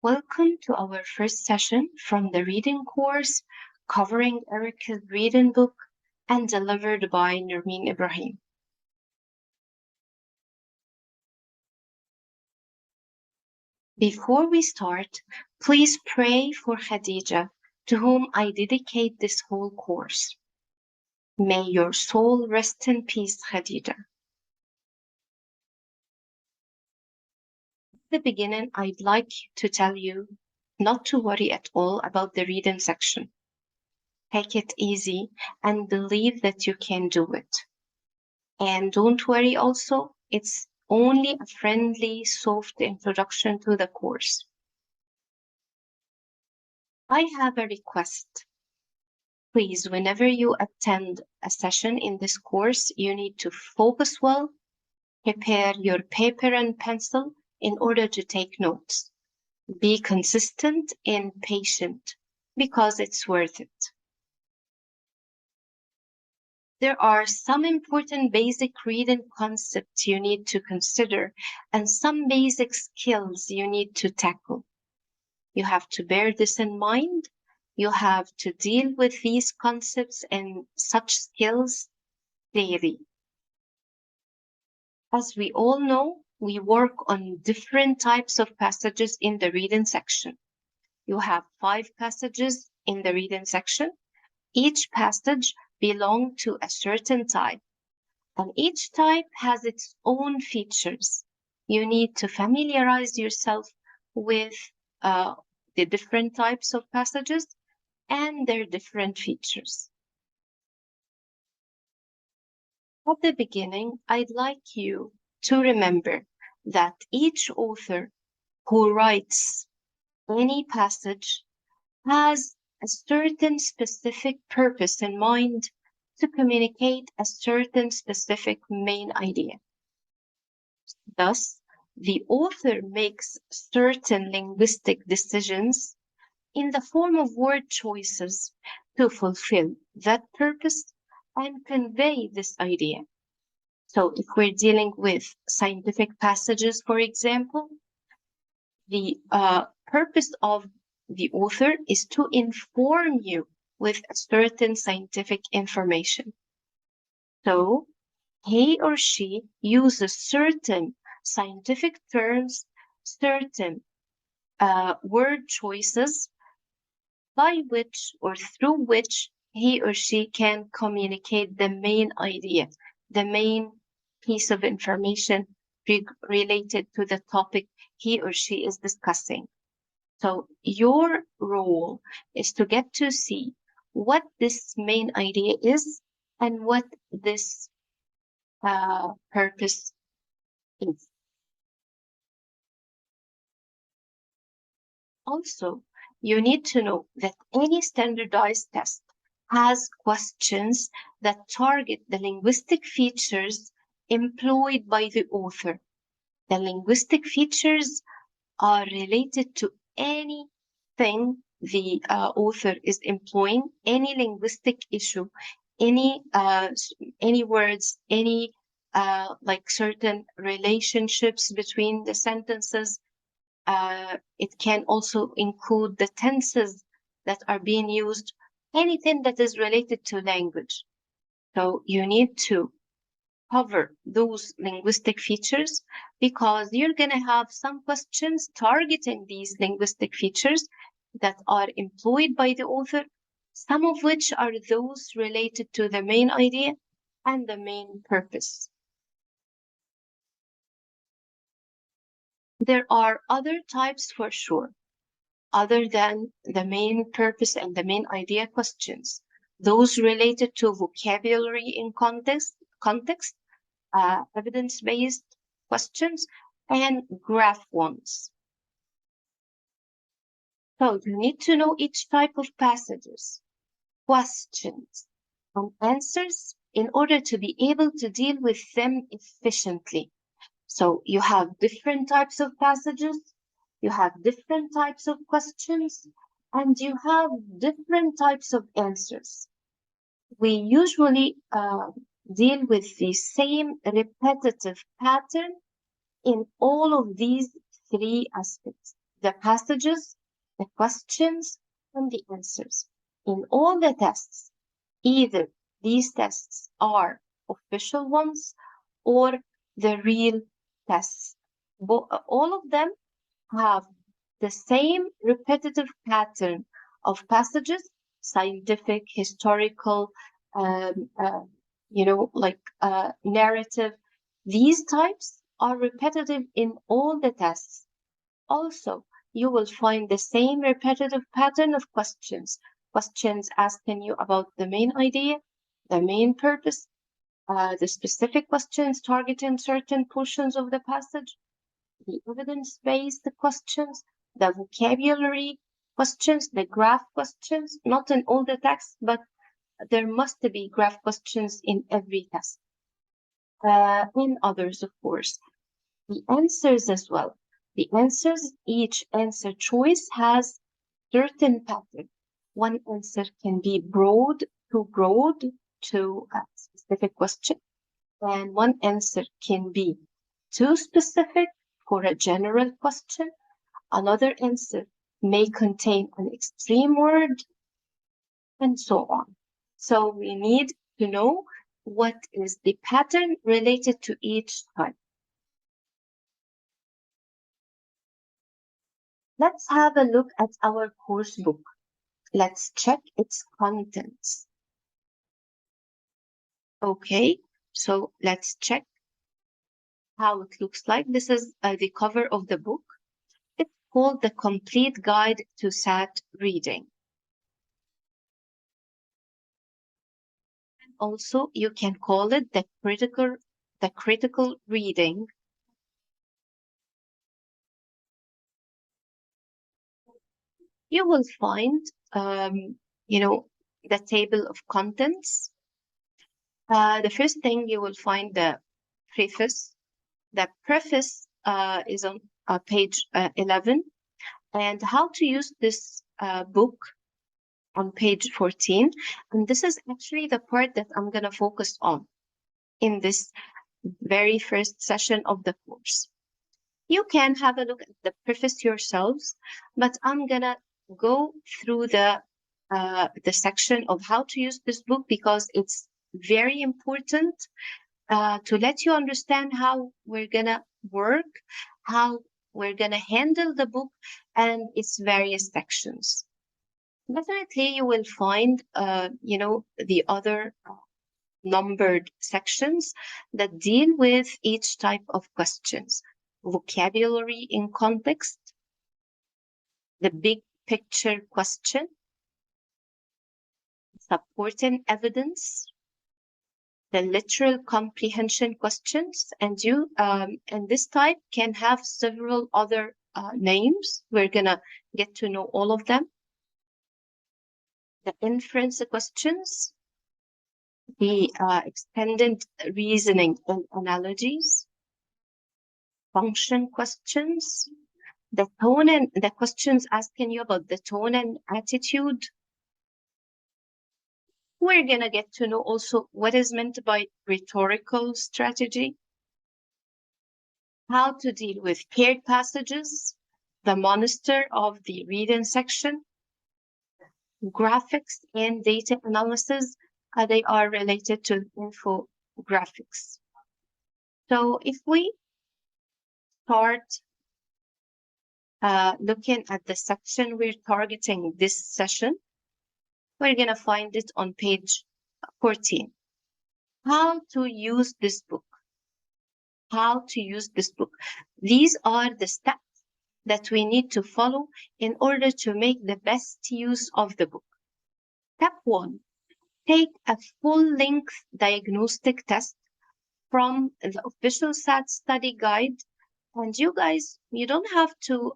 Welcome to our first session from the reading course covering Erica's reading book and delivered by Nermeen Ibrahim. Before we start, please pray for Khadija, to whom I dedicate this whole course. May your soul rest in peace, Khadija. At the beginning, I'd like to tell you not to worry at all about the reading section. Take it easy and believe that you can do it. And don't worry also, it's only a friendly, soft introduction to the course. I have a request. Please, whenever you attend a session in this course, you need to focus well, prepare your paper and pencil in order to take notes. Be consistent and patient because it's worth it. There are some important basic reading concepts you need to consider and some basic skills you need to tackle. You have to bear this in mind. You have to deal with these concepts and such skills daily. As we all know, we work on different types of passages in the reading section. You have 5 passages in the reading section. Each passage belongs to a certain type, and each type has its own features. You need to familiarize yourself with the different types of passages and their different features. At the beginning, I'd like you to remember that each author who writes any passage has a certain specific purpose in mind to communicate a certain specific main idea. Thus, the author makes certain linguistic decisions in the form of word choices to fulfill that purpose and convey this idea. So if we're dealing with scientific passages, for example, the purpose of the author is to inform you with a certain scientific information. So he or she uses certain scientific terms, certain word choices by which or through which he or she can communicate the main idea, the main piece of information related to the topic he or she is discussing. So your role is to get to see what this main idea is and what this purpose is. Also, you need to know that any standardized test has questions that target the linguistic features employed by the author. The linguistic features are related to anything the author is employing, any linguistic issue, any words, any like certain relationships between the sentences. It can also include the tenses that are being used, anything that is related to language. So you need to cover those linguistic features because you're going to have some questions targeting these linguistic features that are employed by the author, some of which are those related to the main idea and the main purpose. There are other types for sure, other than the main purpose and the main idea questions. Those related to vocabulary in context, evidence-based questions, and graph ones. So you need to know each type of passages, questions, and answers in order to be able to deal with them efficiently. So you have different types of passages, you have different types of questions, and you have different types of answers. We usually deal with the same repetitive pattern in all of these 3 aspects. the passages, the questions, and the answers. In all the tests, either these tests are official ones or the real tests. All of them have the same repetitive pattern of passages, scientific, historical, um, uh, narrative. These types are repetitive in all the tests. Also, you will find the same repetitive pattern of questions. Questions asking you about the main idea, the main purpose, the specific questions targeting certain portions of the passage, the evidence-based questions, the vocabulary questions, the graph questions, not in all the texts, but there must be graph questions in every test. In others, of course. The answers as well. The answers, each answer choice has certain pattern. One answer can be broad to a specific question, and one answer can be too specific for a general question. Another answer may contain an extreme word, and so on. So we need to know what is the pattern related to each type. Let's have a look at our course book. Let's check its contents. Okay, so let's check how it looks like. This is the cover of the book. It's called The Complete Guide to SAT Reading. Also, you can call it the critical reading. You will find, the table of contents. The first thing you will find the preface. The preface is on page 11, and how to use this book on page 14. And this is actually the part that I'm going to focus on in this very first session of the course. You can have a look at the preface yourselves, but I'm going to go through the section of how to use this book because it's very important to let you understand how we're going to work, how we're going to handle the book and its various sections. Definitely, you will find, the other numbered sections that deal with each type of questions. Vocabulary in context, the big picture question, supporting evidence, the literal comprehension questions, and this type can have several other names. We're gonna get to know all of them. The inference questions, the extended reasoning and analogies, function questions, the tone and the questions asking you about the tone and attitude. We're going to get to know also what is meant by rhetorical strategy, how to deal with paired passages, the monster of the reading section, graphics and data analysis. They are related to infographics. So if we start looking at the section we're targeting this session, we're going to find it on page 14. How to use this book. How to use this book. These are the steps that we need to follow in order to make the best use of the book. Step 1, take a full-length diagnostic test from the official SAT study guide. And you guys, you don't have to,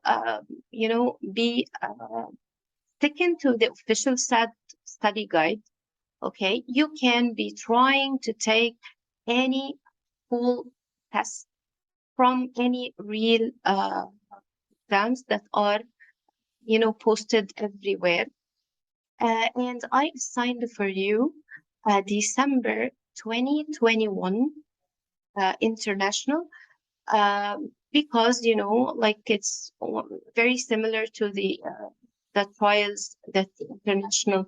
be sticking to the official SAT study guide. Okay, you can be trying to take any full test from any real exams that are, posted everywhere. And I assigned for you December 2021 international because, you know, like it's very similar to the trials that international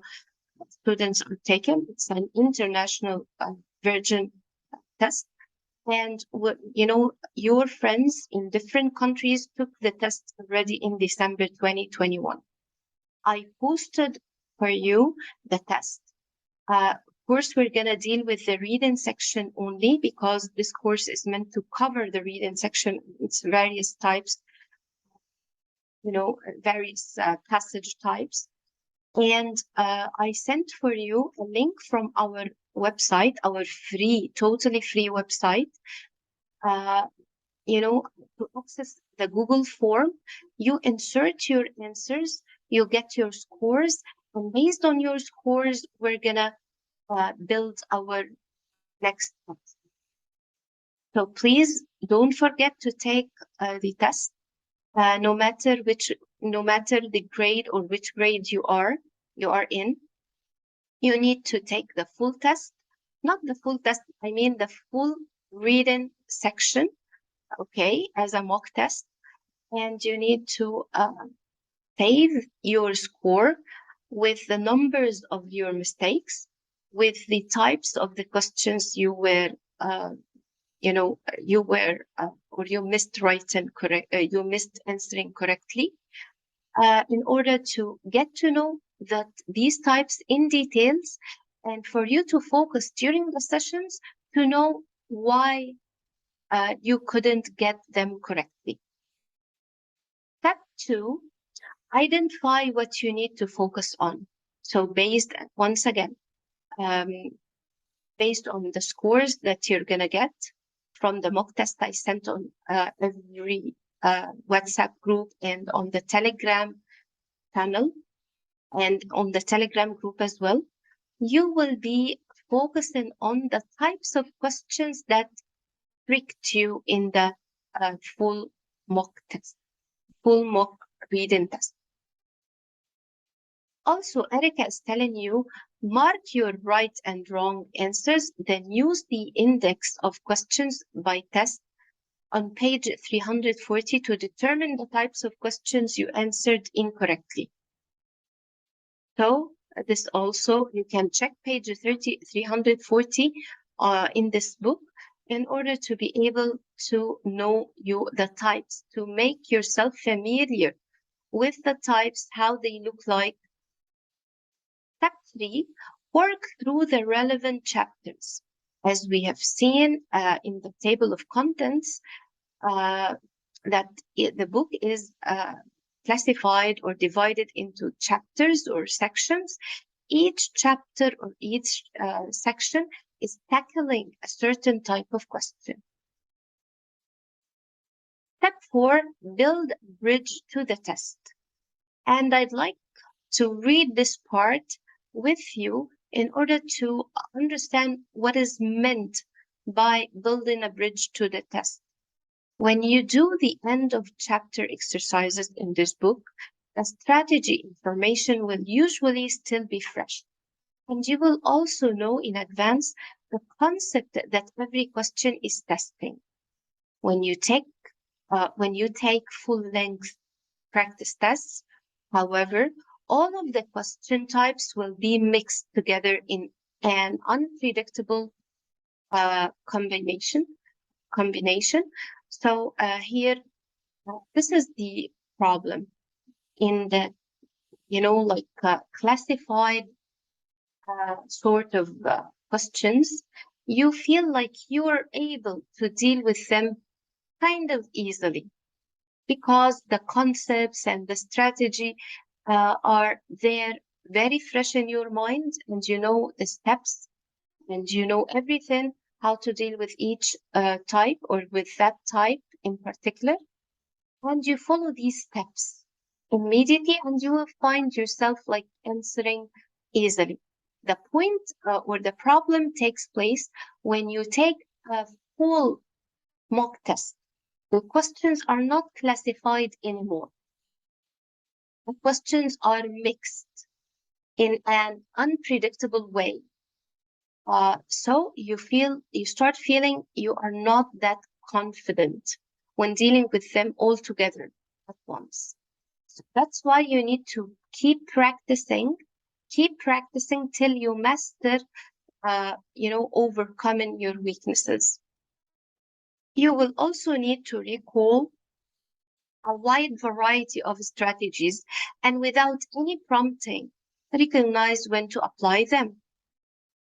students are taking. It's an international version test. And what, you know, your friends in different countries took the test already in December 2021. I posted for you the test. Of course, we're going to deal with the reading section only because this course is meant to cover the reading section, its various types, you know, various passage types. And I sent for you a link from our website, our free, totally free website. You know, to access the Google form, you insert your answers, you get your scores, and based on your scores, we're gonna build our next steps. So please don't forget to take the test, no matter the grade or which grade you are in. You need to take the full test, not the full test, I mean the full reading section, okay, as a mock test. And you need to save your score with the numbers of your mistakes, with the types of the questions you were, or you missed writing correct, you missed answering correctly, in order to get to know that these types in details, and for you to focus during the sessions to know why you couldn't get them correctly. Step 2, identify what you need to focus on. So once again, based on the scores that you're gonna get from the mock test I sent on every WhatsApp group and on the Telegram channel and on the Telegram group as well, you will be focusing on the types of questions that tricked you in the full mock test, full mock reading test. Also, Erica is telling you, mark your right and wrong answers, then use the index of questions by test on page 340 to determine the types of questions you answered incorrectly. So this also, you can check page 340 in this book in order to be able to know the types, to make yourself familiar with the types, how they look like. Step 3, work through the relevant chapters. As we have seen in the table of contents, that the book is classified or divided into chapters or sections. Each chapter or each section is tackling a certain type of question. Step 4, build a bridge to the test. And I'd like to read this part with you in order to understand what is meant by building a bridge to the test. When you do the end of chapter exercises in this book, the strategy information will usually still be fresh. And you will also know in advance the concept that every question is testing. When you take full-length practice tests, however, all of the question types will be mixed together in an unpredictable combination. So here, this is the problem in the, classified sort of questions. You feel like you are able to deal with them kind of easily because the concepts and the strategy are there very fresh in your mind, and you know the steps and you know everything, how to deal with each type or with that type in particular. And you follow these steps immediately and you will find yourself like answering easily. The point or the problem takes place when you take a full mock test. The questions are not classified anymore. The questions are mixed in an unpredictable way. So you start feeling you are not that confident when dealing with them all together at once. So that's why you need to keep practicing till you master, overcoming your weaknesses. You will also need to recall a wide variety of strategies and without any prompting, recognize when to apply them.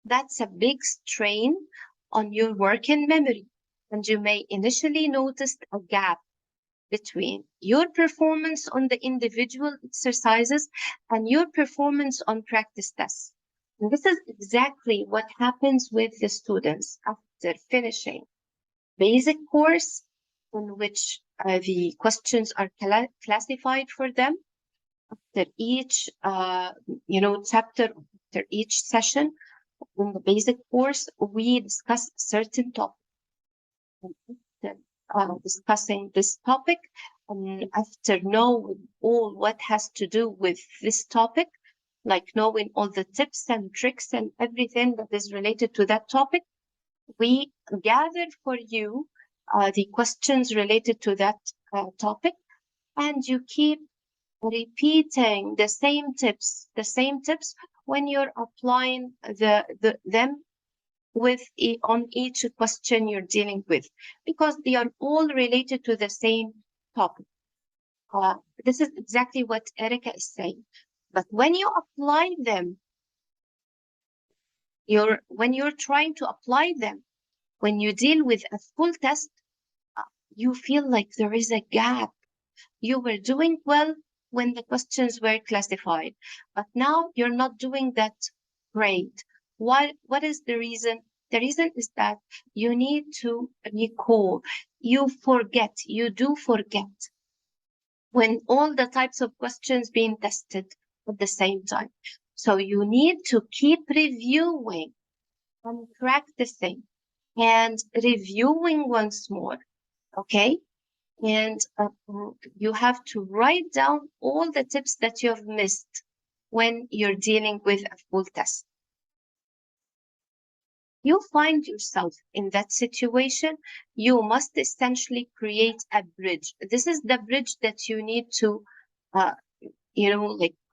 That's a big strain on your working memory, and you may initially notice a gap between your performance on the individual exercises and your performance on practice tests. And this is exactly what happens with the students after finishing basic course in which the questions are classified for them after each chapter, after each session. In the basic course, we discuss certain topic. Discussing this topic, and after knowing all what has to do with this topic, like knowing all the tips and tricks and everything that is related to that topic, we gather for you the questions related to that topic, and you keep repeating the same tips when you're applying them on each question you're dealing with, because they are all related to the same topic. This is exactly what Erica is saying. But when you apply them, when you're trying to apply them, when you deal with a full test, you feel like there is a gap. You were doing well when the questions were classified, but now you're not doing that great. What is the reason? The reason is that you need to recall. You do forget when all the types of questions being tested at the same time. So you need to keep reviewing and practicing and reviewing once more, okay? And you have to write down all the tips that you have missed when you're dealing with a full test. You find yourself in that situation, you must essentially create a bridge. This is the bridge that you need to,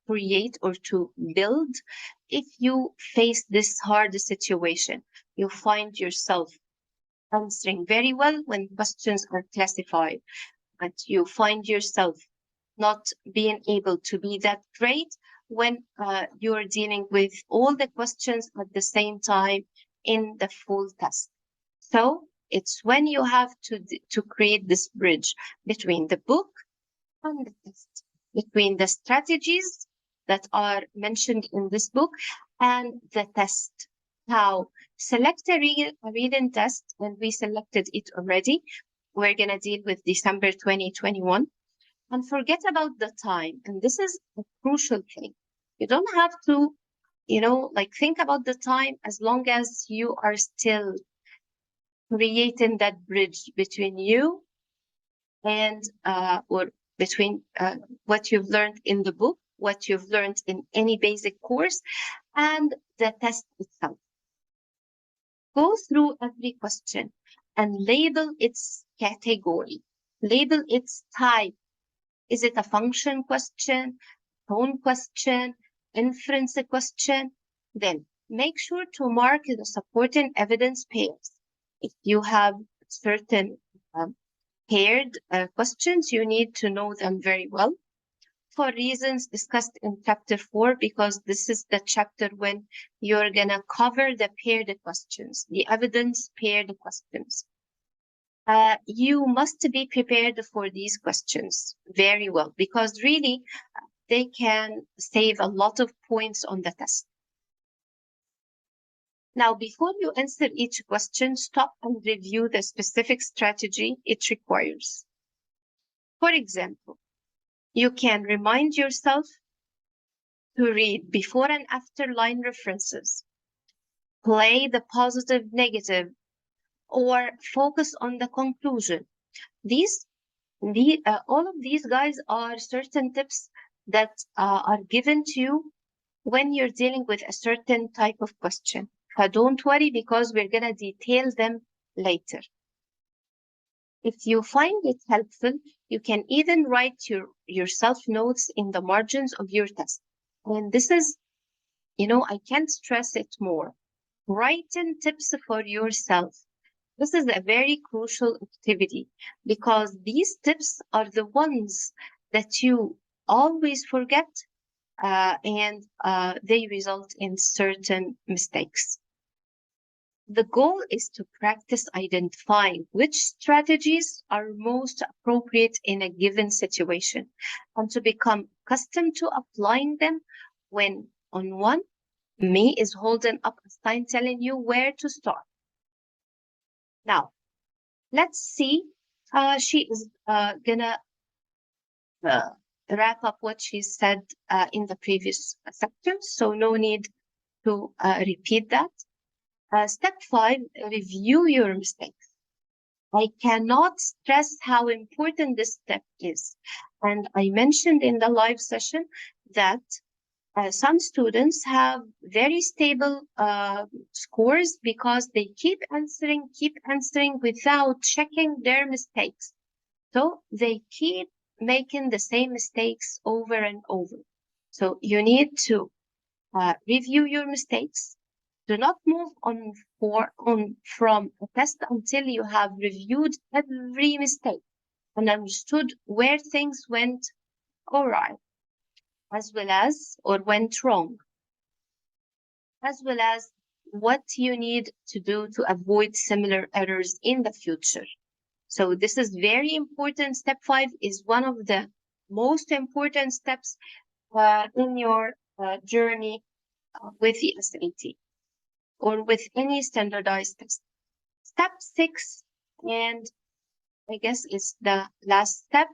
create or to build if you face this hard situation. You find yourself answering very well when questions are classified, but you find yourself not being able to be that great when you're dealing with all the questions at the same time in the full test. So it's when you have to create this bridge between the book and the test, between the strategies that are mentioned in this book and the test. How? Select a reading test, and we selected it already. We're going to deal with December 2021. And forget about the time. And this is a crucial thing. You don't have to, think about the time as long as you are still creating that bridge between you and, or between what you've learned in the book, what you've learned in any basic course, and the test itself. Go through every question and label its category, label its type. Is it a function question, tone question, inference question? Then make sure to mark the supporting evidence pairs. If you have certain paired questions, you need to know them very well for reasons discussed in chapter 4, because this is the chapter when you're going to cover the paired questions, the evidence paired questions. You must be prepared for these questions very well, because really they can save a lot of points on the test. Now, before you answer each question, stop and review the specific strategy it requires. For example, you can remind yourself to read before and after line references, play the positive, negative, or focus on the conclusion. All of these guys are certain tips that are given to you when you're dealing with a certain type of question. Don't worry, because we're going to detail them later. If you find it helpful, you can even write yourself notes in the margins of your test. And this is, I can't stress it more. Writing tips for yourself. This is a very crucial activity because these tips are the ones that you always forget, and they result in certain mistakes. The goal is to practice identifying which strategies are most appropriate in a given situation and to become accustomed to applying them when on one me is holding up a sign telling you where to start. Now, let's see. She is gonna wrap up what she said in the previous section, so no need to repeat that. Step 5, review your mistakes. I cannot stress how important this step is. And I mentioned in the live session that some students have very stable scores because they keep answering without checking their mistakes. So they keep making the same mistakes over and over. So you need to review your mistakes. Do not move on from a test until you have reviewed every mistake and understood where things went all right, as well as, or went wrong, as well as what you need to do to avoid similar errors in the future. So this is very important. Step 5 is one of the most important steps in your journey with the SAT or with any standardized test. Step 6, and I guess is the last step,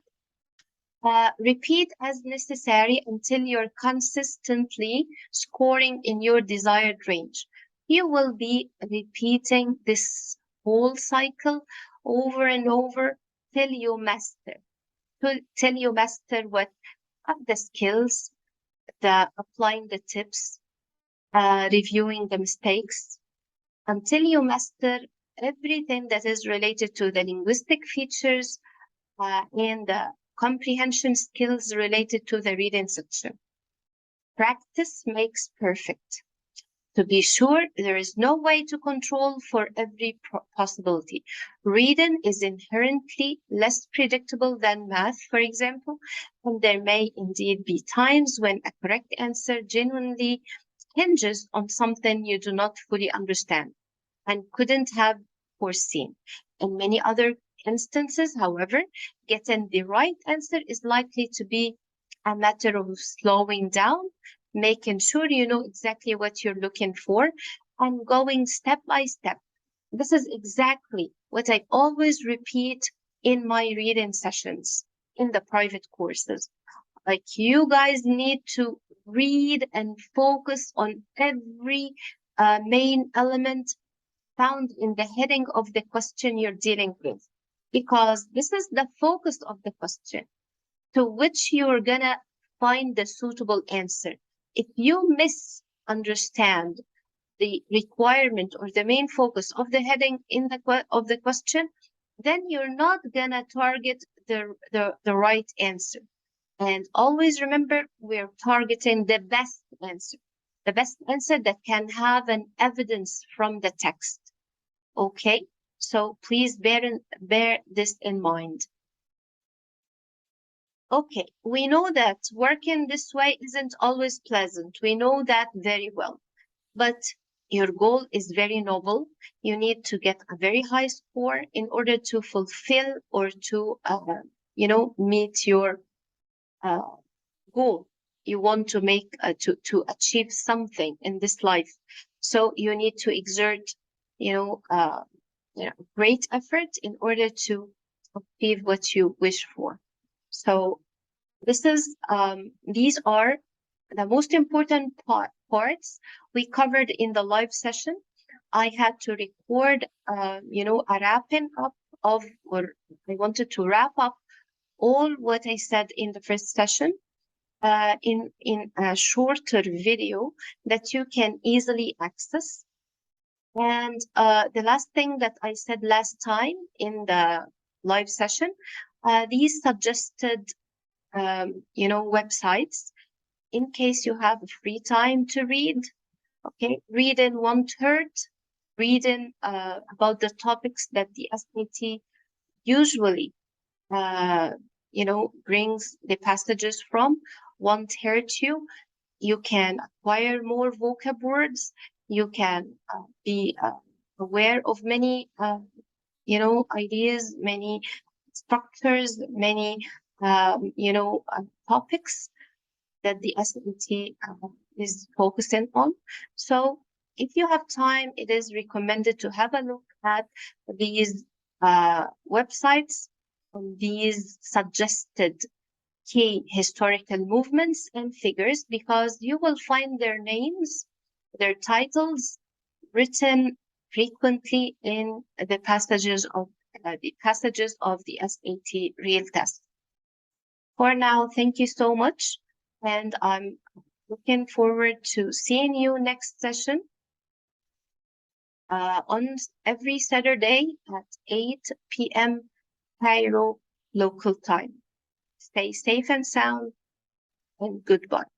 repeat as necessary until you're consistently scoring in your desired range. You will be repeating this whole cycle over and over till you master. Till you master what are the skills, applying the tips, reviewing the mistakes, until you master everything that is related to the linguistic features and the comprehension skills related to the reading section. Practice makes perfect. To be sure, there is no way to control for every possibility. Reading is inherently less predictable than math, for example, and there may indeed be times when a correct answer genuinely hinges on something you do not fully understand and couldn't have foreseen. In many other instances, however, getting the right answer is likely to be a matter of slowing down, making sure you know exactly what you're looking for, and going step by step. This is exactly what I always repeat in my reading sessions in the private courses. Like, you guys need to read and focus on every main element found in the heading of the question you're dealing with, because this is the focus of the question to which you're gonna find the suitable answer. If you misunderstand the requirement or the main focus of the heading in of the question, then you're not gonna target the right answer. And always remember, we're targeting the best answer that can have an evidence from the text. Okay, so please bear this in mind. Okay, we know that working this way isn't always pleasant. We know that very well. But your goal is very noble. You need to get a very high score in order to fulfill or to, meet your goal. You want to make, to achieve something in this life. So you need to exert, great effort in order to achieve what you wish for. So these are the most important parts we covered in the live session. I had to record, a wrapping up of, or I wanted to wrap up all what I said in the first session in a shorter video that you can easily access. And the last thing that I said last time in the live session. These suggested, websites, in case you have free time to read, okay, read in 1/3, read in about the topics that the SAT usually, brings the passages from. 1/3 you can acquire more vocab words. You can be aware of many, ideas, many structures, many, topics that the SAT is focusing on. So if you have time, it is recommended to have a look at these websites, these suggested key historical movements and figures, because you will find their names, their titles written frequently in the passages of the SAT real test. For now, thank you so much, and I'm looking forward to seeing you next session on every Saturday at 8 p.m. Cairo local time. Stay safe and sound, and goodbye.